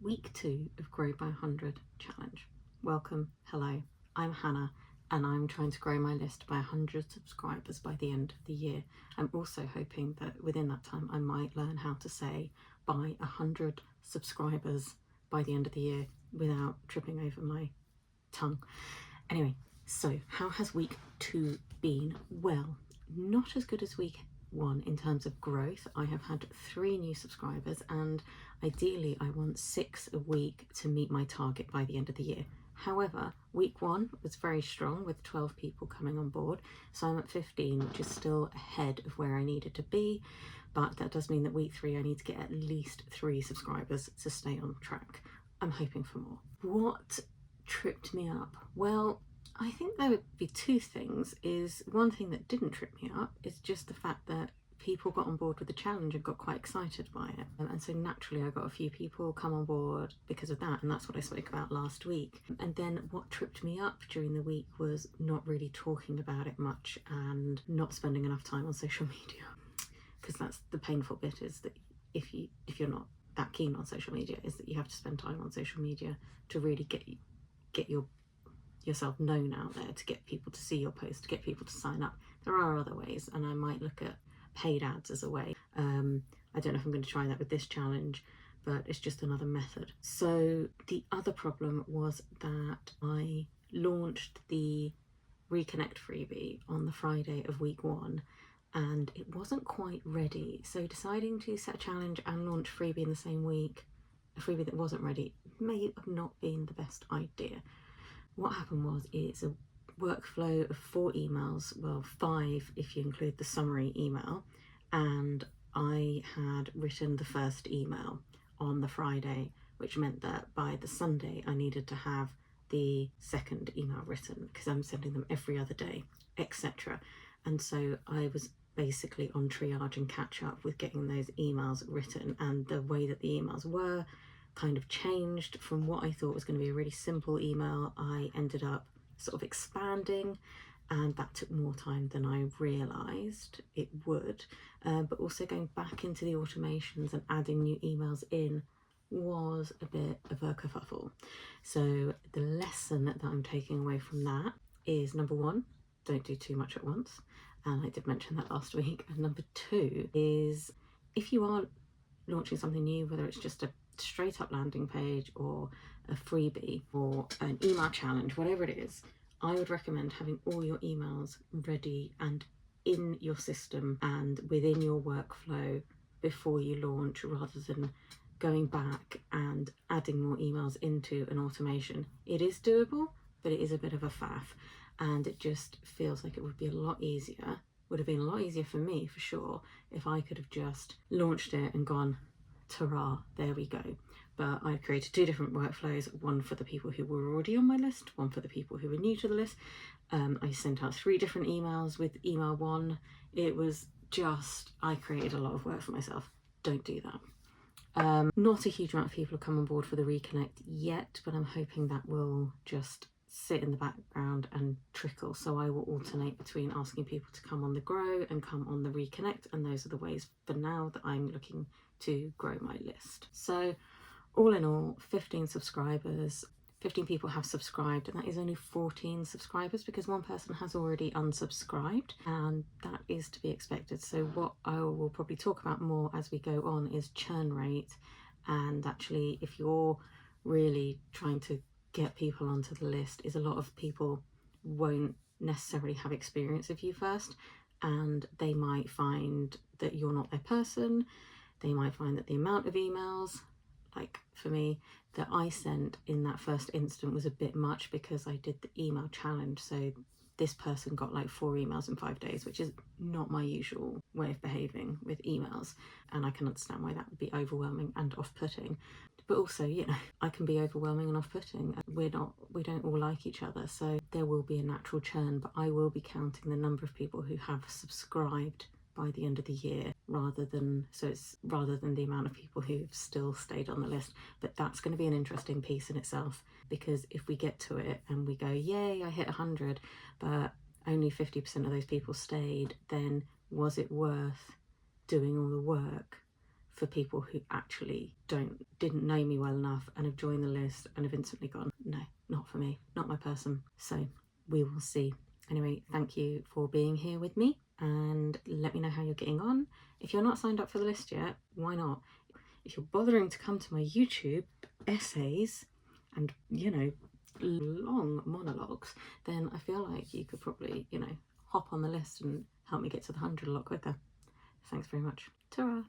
Week 2 of Grow by 100 challenge. Welcome, hello, I'm Hannah and I'm trying to grow my list by 100 subscribers by the end of the year. I'm also hoping that within that time I might learn how to say by 100 subscribers by the end of the year without tripping over my tongue. Anyway, so how has week 2 been? Well, not as good as week 1 in terms of growth. I have had 3 new subscribers and ideally I want 6 a week to meet my target by the end of the year. However, week 1 was very strong with 12 people coming on board, so I'm at 15, which is still ahead of where I needed to be, but that does mean that week 3 I need to get at least 3 subscribers to stay on track. I'm hoping for more. What tripped me up? Well, I think there would be 2 things. One thing that didn't trip me up is just the fact that people got on board with the challenge and got quite excited by it, and so naturally I got a few people come on board because of that, and that's what I spoke about last week. And then what tripped me up during the week was not really talking about it much and not spending enough time on social media, because that's the painful bit, is that if you're not that keen on social media, is that you have to spend time on social media to really get yourself known out there, to get people to see your post, to get people to sign up. There are other ways, and I might look at paid ads as a way. I don't know if I'm going to try that with this challenge, but it's just another method. So the other problem was that I launched the Reconnect freebie on the Friday of week 1 and it wasn't quite ready. So deciding to set a challenge and launch freebie in the same week, a freebie that wasn't ready, may have not been the best idea. What happened was, it's a workflow of 4 emails, well 5 if you include the summary email, and I had written the first email on the Friday, which meant that by the Sunday I needed to have the second email written because I'm sending them every other day, etc. And so I was basically on triage and catch up with getting those emails written, and the way that the emails were kind of changed from what I thought was going to be a really simple email. I ended up sort of expanding, and that took more time than I realised it would, but also going back into the automations and adding new emails in was a bit of a kerfuffle. So the lesson that I'm taking away from that is, number 1, don't do too much at once, and I did mention that last week. And number 2 is, if you are launching something new, whether it's just a straight up landing page or a freebie or an email challenge, whatever it is, I would recommend having all your emails ready and in your system and within your workflow before you launch, rather than going back and adding more emails into an automation. It is doable, but it is a bit of a faff, and it just feels like it would be a lot easier, would have been a lot easier for me for sure, if I could have just launched it and gone, ta-ra, there we go. But I created 2 different workflows, one for the people who were already on my list, one for the people who were new to the list. I sent out 3 different emails with email 1. It was just, I created a lot of work for myself. Don't do that. Not a huge amount of people have come on board for the Reconnect yet, but I'm hoping that will just sit in the background and trickle. So I will alternate between asking people to come on the Grow and come on the Reconnect, and those are the ways for now that I'm looking to grow my list. So all in all, 15 subscribers, 15 people have subscribed, and that is only 14 subscribers because one person has already unsubscribed, and that is to be expected. So what I will probably talk about more as we go on is churn rate, and actually if you're really trying to get people onto the list, is a lot of people won't necessarily have experience of you first, and they might find that you're not their person. They might find that the amount of emails, like for me, that I sent in that first instant was a bit much because I did the email challenge. So this person got like 4 emails in 5 days, which is not my usual way of behaving with emails. And I can understand why that would be overwhelming and off-putting. But also, you know, I can be overwhelming and off-putting. We don't all like each other. So there will be a natural churn, but I will be counting the number of people who have subscribed by the end of the year, rather than the amount of people who've still stayed on the list. But that's going to be an interesting piece in itself, because if we get to it and we go, yay, I hit 100, but only 50% of those people stayed, then was it worth doing all the work for people who actually didn't know me well enough and have joined the list and have instantly gone, no, not for me, not my person. So we will see. Anyway, thank you for being here with me, and let me know how you're getting on. If you're not signed up for the list yet, why not? If you're bothering to come to my YouTube essays and, you know, long monologues, then I feel like you could probably, you know, hop on the list and help me get to the 100 a lot quicker. Thanks very much. Ta-ra!